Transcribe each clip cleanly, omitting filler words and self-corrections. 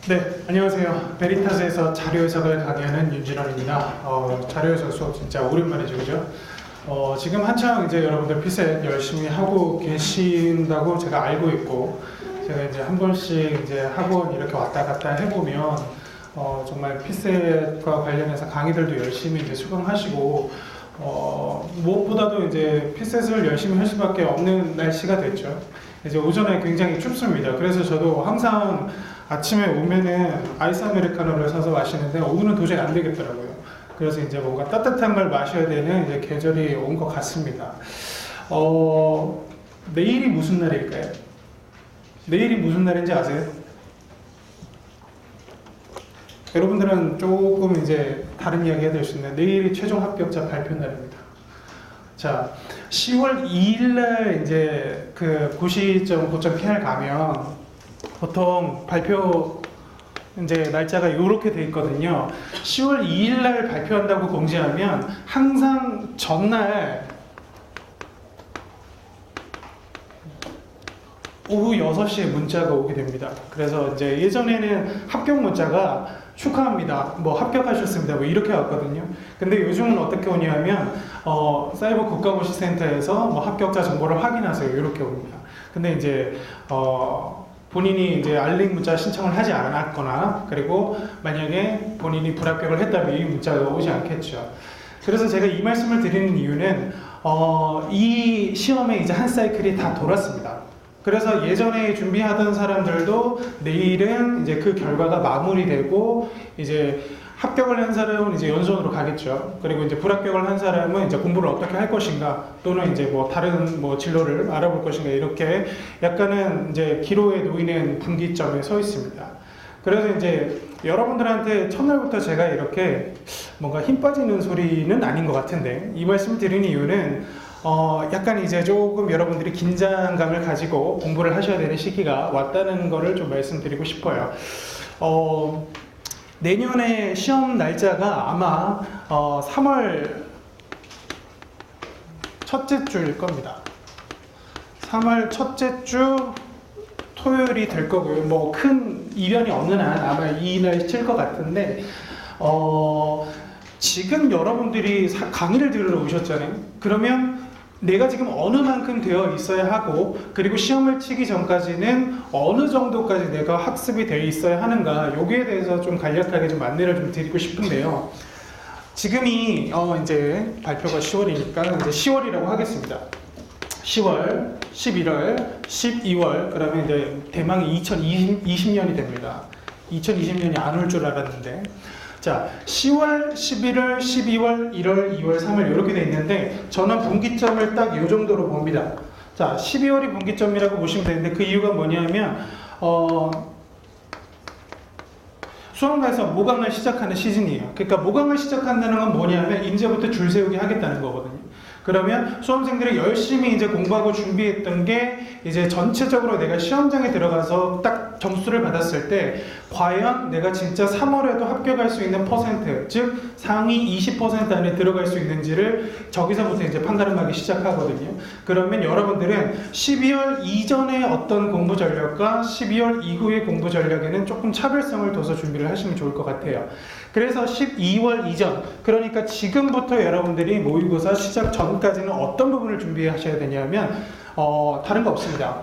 네, 안녕하세요. 베리타스에서 자료 해석을 강의하는 윤진원입니다. 자료 해석 수업 진짜 오랜만이죠, 그죠? 지금 한창 이제 여러분들 피셋 열심히 하고 계신다고 제가 알고 있고, 제가 이제 한 번씩 이제 학원 이렇게 왔다 갔다 해보면, 정말 피셋과 관련해서 강의들도 열심히 이제 수강하시고, 무엇보다도 이제 피셋을 열심히 할 수밖에 없는 날씨가 됐죠. 이제 오전에 굉장히 춥습니다. 그래서 저도 항상 아침에 오면은 아이스 아메리카노를 사서 마시는데 오늘은 도저히 안 되겠더라고요. 그래서 이제 뭔가 따뜻한 걸 마셔야 되는 이제 계절이 온 것 같습니다. 내일이 무슨 날일까요? 내일이 무슨 날인지 아세요? 여러분들은 조금 이제 다른 이야기 해야 될 수 있는데 내일이 최종 합격자 발표 날입니다. 자, 10월 2일 날 이제 그 고시점 PR 가면 보통 발표 이제 날짜가 이렇게 돼 있거든요. 10월 2일 날 발표한다고 공지하면 항상 전날 오후 6시에 문자가 오게 됩니다. 그래서 이제 예전에는 합격 문자가 축하합니다, 뭐 합격하셨습니다, 뭐 이렇게 왔거든요. 근데 요즘은 어떻게 오냐면 사이버 국가고시센터에서 뭐 합격자 정보를 확인하세요, 이렇게 옵니다. 근데 이제 본인이 이제 알림 문자 신청을 하지 않았거나, 그리고 만약에 본인이 불합격을 했다면 이 문자가 오지 않겠죠. 그래서 제가 이 말씀을 드리는 이유는 이 시험에 이제 한 사이클이 다 돌았습니다. 그래서 예전에 준비하던 사람들도 내일은 이제 그 결과가 마무리되고 이제 합격을 한 사람은 이제 연수원으로 가겠죠. 그리고 이제 불합격을 한 사람은 이제 공부를 어떻게 할 것인가, 또는 이제 뭐 다른 뭐 진로를 알아볼 것인가, 이렇게 약간은 이제 기로에 놓이는 분기점에 서 있습니다. 그래서 이제 여러분들한테 첫날부터 제가 이렇게 뭔가 힘 빠지는 소리는 아닌 것 같은데, 이 말씀을 드리는 이유는 약간 이제 조금 여러분들이 긴장감을 가지고 공부를 하셔야 되는 시기가 왔다는 거를 좀 말씀드리고 싶어요. 내년에 시험 날짜가 아마 3월 첫째 주일 겁니다. 3월 첫째 주 토요일이 될 거고요. 뭐 큰 이변이 없는 한 아마 이날 칠 것 같은데, 지금 여러분들이 강의를 들으러 오셨잖아요. 그러면 내가 지금 어느 만큼 되어 있어야 하고, 그리고 시험을 치기 전까지는 어느 정도까지 내가 학습이 되어 있어야 하는가, 여기에 대해서 좀 간략하게 좀 안내를 좀 드리고 싶은데요. 지금이 이제 발표가 10월이니까 이제 10월이라고 하겠습니다. 10월, 11월, 12월, 그러면 이제 대망이 2020년이 됩니다. 2020년이 안 올 줄 알았는데, 자, 10월, 11월, 12월, 1월, 2월, 3월 이렇게 돼 있는데, 저는 분기점을 딱 이 정도로 봅니다. 자, 12월이 분기점이라고 보시면 되는데, 그 이유가 뭐냐면 수학에서 모강을 시작하는 시즌이에요. 그러니까 모강을 시작한다는 건 뭐냐면 이제부터 줄 세우기 하겠다는 거거든요. 그러면 수험생들이 열심히 이제 공부하고 준비했던 게 이제 전체적으로 내가 시험장에 들어가서 딱 점수를 받았을 때 과연 내가 진짜 3월에도 합격할 수 있는 퍼센트, 즉 상위 20% 안에 들어갈 수 있는지를 저기서부터 이제 판단을 하기 시작하거든요. 그러면 여러분들은 12월 이전의 어떤 공부 전략과 12월 이후의 공부 전략에는 조금 차별성을 둬서 준비를 하시면 좋을 것 같아요. 그래서 12월 이전, 그러니까 지금부터 여러분들이 모의고사 시작 전까지는 어떤 부분을 준비하셔야 되냐면 다른 거 없습니다.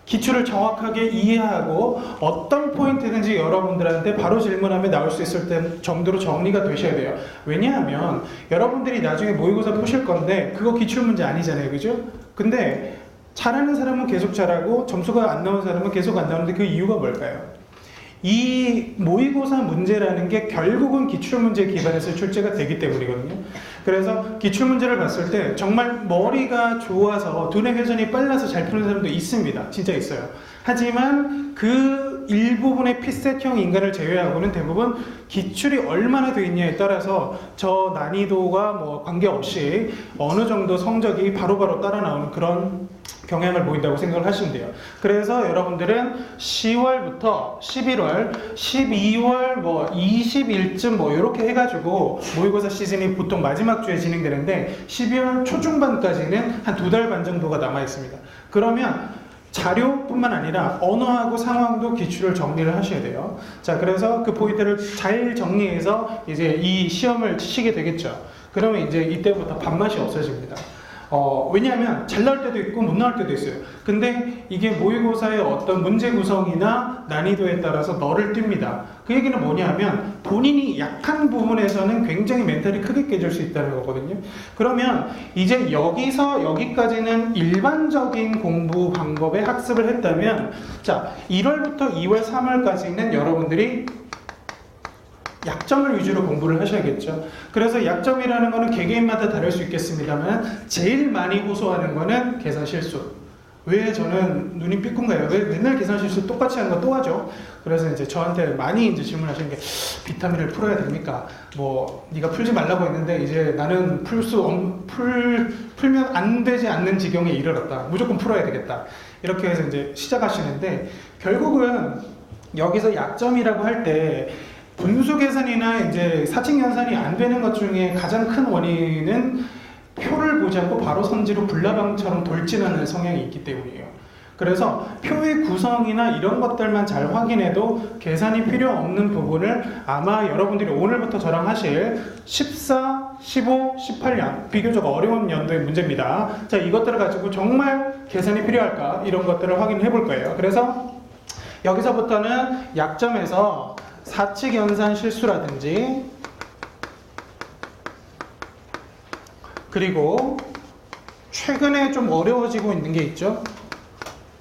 기출을 정확하게 이해하고 어떤 포인트든지 여러분들한테 바로 질문하면 나올 수 있을 때 정도로 정리가 되셔야 돼요. 왜냐하면 여러분들이 나중에 모의고사 푸실 건데 그거 기출문제 아니잖아요, 그죠? 근데 잘하는 사람은 계속 잘하고 점수가 안 나온 사람은 계속 안 나오는데 그 이유가 뭘까요? 이 모의고사 문제라는 게 결국은 기출문제 기반에서 출제가 되기 때문이거든요. 그래서 기출문제를 봤을 때 정말 머리가 좋아서 두뇌 회전이 빨라서 잘 푸는 사람도 있습니다. 진짜 있어요. 하지만 그 일부분의 피셋형 인간을 제외하고는 대부분 기출이 얼마나 돼 있냐에 따라서 저 난이도가 뭐 관계없이 어느 정도 성적이 바로바로 따라 나오는 그런 경향을 보인다고 생각을 하시면 돼요. 그래서 여러분들은 10월부터 11월, 12월 뭐 20일쯤 뭐 이렇게 해가지고 모의고사 시즌이 보통 마지막 주에 진행되는데 12월 초중반까지는 한 2달 반 정도가 남아 있습니다. 그러면 자료뿐만 아니라 언어하고 상황도 기출을 정리를 하셔야 돼요. 자, 그래서 그 포인트를 잘 정리해서 이제 이 시험을 치시게 되겠죠. 그러면 이제 이때부터 밥맛이 없어집니다. 왜냐하면 잘 나올 때도 있고 못 나올 때도 있어요. 근데 이게 모의고사의 어떤 문제 구성이나 난이도에 따라서 너를 띱니다. 그 얘기는 뭐냐면 본인이 약한 부분에서는 굉장히 멘탈이 크게 깨질 수 있다는 거거든요. 그러면 이제 여기서 여기까지는 일반적인 공부 방법에 학습을 했다면, 자, 1월부터 2월, 3월까지는 여러분들이 약점을 위주로 공부를 하셔야겠죠. 그래서 약점이라는 거는 개개인마다 다를 수 있겠습니다만 제일 많이 호소하는 거는 계산 실수. 왜 저는 눈이 삐꾼가요? 왜 맨날 계산 실수 똑같이 하는 거 또 하죠? 그래서 이제 저한테 많이 이제 질문하시는 게, 비타민을 풀어야 됩니까? 뭐 네가 풀지 말라고 했는데 이제 나는 풀면 안 되지 않는 지경에 이르렀다. 무조건 풀어야 되겠다. 이렇게 해서 이제 시작하시는데, 결국은 여기서 약점이라고 할 때 분수 계산이나 이제 사칙 연산이 안 되는 것 중에 가장 큰 원인은 표를 보지 않고 바로 선지로 불나방처럼 돌진하는 성향이 있기 때문이에요. 그래서 표의 구성이나 이런 것들만 잘 확인해도 계산이 필요 없는 부분을 아마 여러분들이 오늘부터 저랑 하실 14, 15, 18년 비교적 어려운 연도의 문제입니다. 자, 이것들을 가지고 정말 계산이 필요할까? 이런 것들을 확인해 볼 거예요. 그래서 여기서부터는 약점에서 사칙 연산 실수라든지, 그리고 최근에 좀 어려워지고 있는 게 있죠.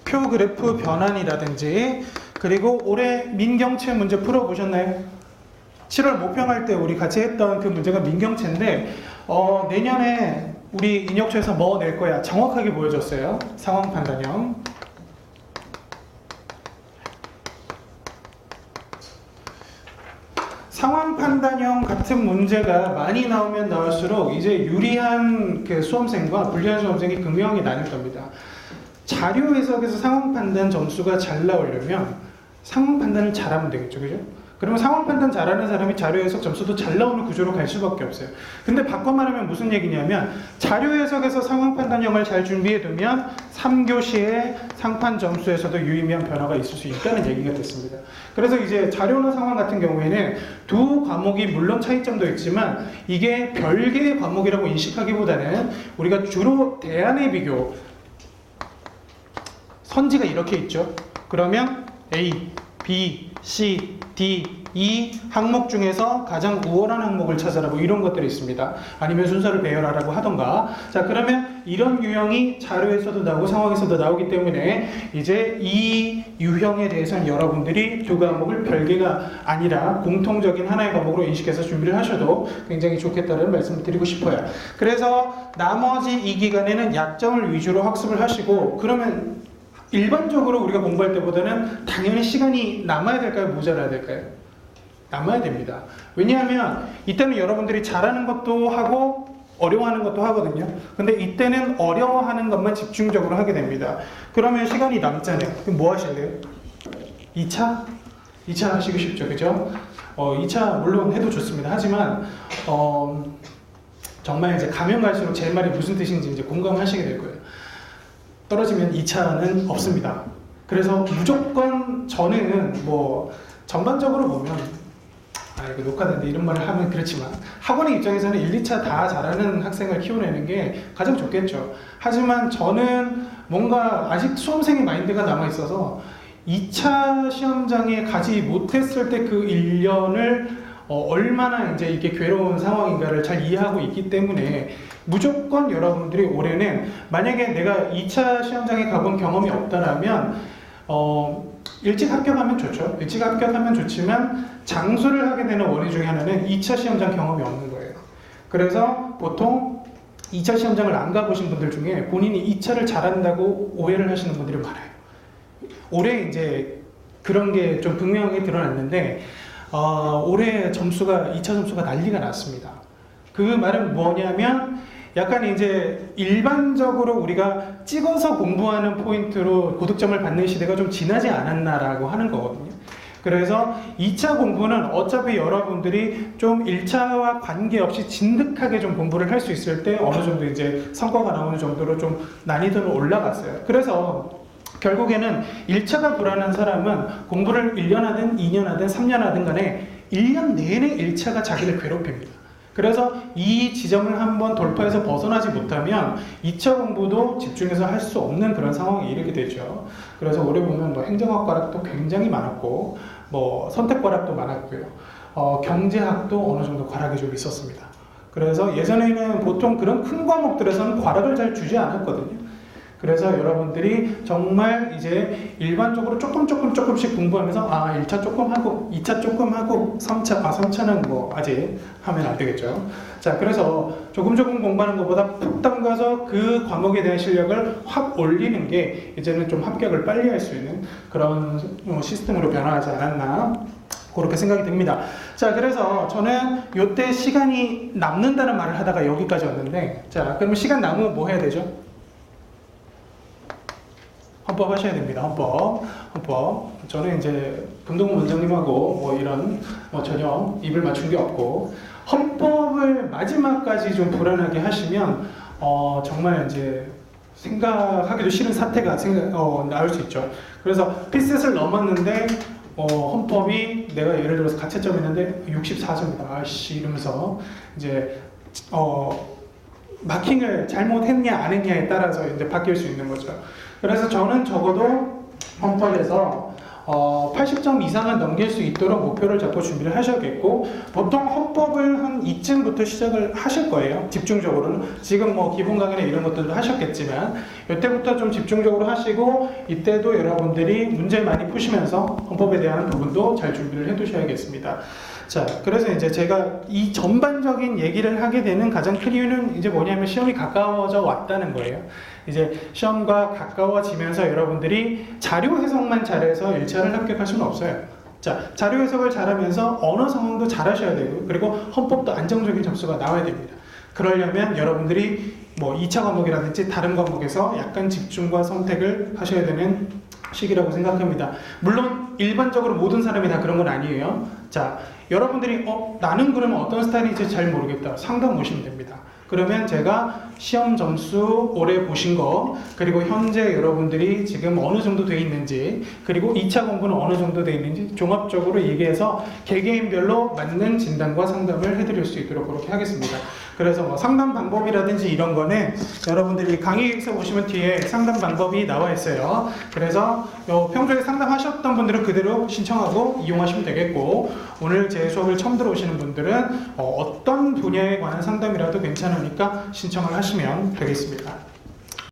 표 그래프 변환이라든지, 그리고 올해 민경채 문제 풀어보셨나요? 7월 모평할 때 우리 같이 했던 그 문제가 민경채인데, 내년에 우리 인혁초에서 뭐 낼 거야? 정확하게 보여줬어요. 상황 판단형. 상황 판단형 같은 문제가 많이 나오면 나올수록 이제 유리한 그 수험생과 불리한 수험생이 극명하게 나뉠 겁니다. 자료 해석에서 상황 판단 점수가 잘 나오려면 상황 판단을 잘하면 되겠죠, 그죠? 그러면 상황 판단 잘하는 사람이 자료 해석 점수도 잘 나오는 구조로 갈 수밖에 없어요. 근데 바꿔 말하면 무슨 얘기냐면, 자료 해석에서 상황 판단형을 잘 준비해두면 3교시의 상판 점수에서도 유의미한 변화가 있을 수 있다는 얘기가 됐습니다. 그래서 이제 자료나 상황 같은 경우에는 두 과목이 물론 차이점도 있지만 이게 별개의 과목이라고 인식하기보다는 우리가 주로 대안의 비교, 선지가 이렇게 있죠. 그러면 A, B, C, D, E 항목 중에서 가장 우월한 항목을 찾아라, 뭐 이런 것들이 있습니다. 아니면 순서를 배열하라고 하던가. 자, 그러면 이런 유형이 자료에서도 나오고 상황에서도 나오기 때문에 이제 이 유형에 대해서는 여러분들이 두 과목을 별개가 아니라 공통적인 하나의 과목으로 인식해서 준비를 하셔도 굉장히 좋겠다는 말씀을 드리고 싶어요. 그래서 나머지 이 기간에는 약점을 위주로 학습을 하시고, 그러면 일반적으로 우리가 공부할 때보다는 당연히 시간이 남아야 될까요? 모자라야 될까요? 남아야 됩니다. 왜냐하면 이때는 여러분들이 잘하는 것도 하고 어려워하는 것도 하거든요. 근데 이때는 어려워하는 것만 집중적으로 하게 됩니다. 그러면 시간이 남잖아요. 그럼 뭐 하실래요? 2차? 2차 하시고 싶죠, 그죠? 2차 물론 해도 좋습니다. 하지만 정말 이제 가면 갈수록 제 말이 무슨 뜻인지 이제 공감하시게 될 거예요. 떨어지면 2차는 없습니다. 그래서 무조건 저는 뭐 전반적으로 보면, 이거 녹화되는데 이런 말을 하면 그렇지만 학원의 입장에서는 1, 2차 다 잘하는 학생을 키워내는 게 가장 좋겠죠. 하지만 저는 뭔가 아직 수험생의 마인드가 남아있어서 2차 시험장에 가지 못했을 때 그 1년을 얼마나 이제 이게 괴로운 상황인가를 잘 이해하고 있기 때문에 무조건 여러분들이 올해는, 만약에 내가 2차 시험장에 가본 경험이 없다라면 일찍 합격하면 좋죠. 일찍 합격하면 좋지만 장수를 하게 되는 원인 중에 하나는 2차 시험장 경험이 없는 거예요. 그래서 보통 2차 시험장을 안 가보신 분들 중에 본인이 2차를 잘한다고 오해를 하시는 분들이 많아요. 올해 이제 그런 게 좀 극명하게 드러났는데, 올해 점수가 2차 점수가 난리가 났습니다. 그 말은 뭐냐면 약간 이제 일반적으로 우리가 찍어서 공부하는 포인트로 고득점을 받는 시대가 좀 지나지 않았나라고 하는 거거든요. 그래서 2차 공부는 어차피 여러분들이 좀 1차와 관계없이 진득하게 좀 공부를 할 수 있을 때 어느 정도 이제 성과가 나오는 정도로 좀 난이도는 올라갔어요. 그래서 결국에는 1차가 불안한 사람은 공부를 1년 하든 2년 하든 3년 하든 간에 1년 내내 1차가 자기를 괴롭힙니다. 그래서 이 지점을 한번 돌파해서 벗어나지 못하면 2차 공부도 집중해서 할 수 없는 그런 상황에 이르게 되죠. 그래서 올해 보면 뭐 행정학 과락도 굉장히 많았고, 뭐 선택 과락도 많았고요. 경제학도 어느 정도 과락이 좀 있었습니다. 그래서 예전에는 보통 그런 큰 과목들에서는 과락을 잘 주지 않았거든요. 그래서 여러분들이 정말 이제 일반적으로 조금씩 공부하면서 1차 조금 하고 2차 조금 하고 3차는 뭐 아직 하면 안 되겠죠. 자, 그래서 조금 공부하는 것보다 푹 담가서 그 과목에 대한 실력을 확 올리는 게 이제는 좀 합격을 빨리 할 수 있는 그런 시스템으로 변화하지 않았나 그렇게 생각이 듭니다. 자, 그래서 저는 이때 시간이 남는다는 말을 하다가 여기까지 왔는데, 자, 그러면 시간 남으면 뭐 해야 되죠? 헌법 하셔야 됩니다. 헌법. 저는 이제 금동훈 원장님하고 뭐 이런 전혀 입을 맞춘 게 없고, 헌법을 마지막까지 좀 불안하게 하시면 정말 이제 생각하기도 싫은 사태가 나올 수 있죠. 그래서 피셋을 넘었는데 헌법이 내가 예를 들어서 가채점 했는데 64점이다. 아씨 이러면서 이제 마킹을 잘못했냐 안 했냐에 따라서 이제 바뀔 수 있는 거죠. 그래서 저는 적어도 헌법에서 80점 이상은 넘길 수 있도록 목표를 잡고 준비를 하셔야겠고, 보통 헌법을 한 이쯤부터 시작을 하실 거예요. 집중적으로는. 지금 뭐 기본 강의나 이런 것들도 하셨겠지만 이때부터 좀 집중적으로 하시고, 이때도 여러분들이 문제를 많이 푸시면서 헌법에 대한 부분도 잘 준비를 해 두셔야겠습니다. 자, 그래서 이제 제가 이 전반적인 얘기를 하게 되는 가장 큰 이유는 이제 뭐냐면 시험이 가까워져 왔다는 거예요. 이제 시험과 가까워지면서 여러분들이 자료 해석만 잘해서 1차를 합격할 수는 없어요. 자, 자료 해석을 잘하면서 언어 상황도 잘하셔야 되고, 그리고 헌법도 안정적인 점수가 나와야 됩니다. 그러려면 여러분들이 뭐 2차 과목이라든지 다른 과목에서 약간 집중과 선택을 하셔야 되는 시기라고 생각합니다. 물론 일반적으로 모든 사람이 다 그런 건 아니에요. 자, 여러분들이 나는 그러면 어떤 스타일인지 잘 모르겠다. 상담 오시면 됩니다. 그러면 제가 시험 점수 올해 보신 거, 그리고 현재 여러분들이 지금 어느 정도 돼 있는지, 그리고 2차 공부는 어느 정도 돼 있는지 종합적으로 얘기해서 개개인별로 맞는 진단과 상담을 해드릴 수 있도록 그렇게 하겠습니다. 그래서 뭐 상담 방법이라든지 이런 거는 여러분들이 강의에서 보시면 뒤에 상담 방법이 나와 있어요. 그래서 평소에 상담하셨던 분들은 그대로 신청하고 이용하시면 되겠고, 오늘 제 수업을 처음 들어오시는 분들은 어떤 분야에 관한 상담이라도 괜찮으니까 신청을 하시면 되겠습니다.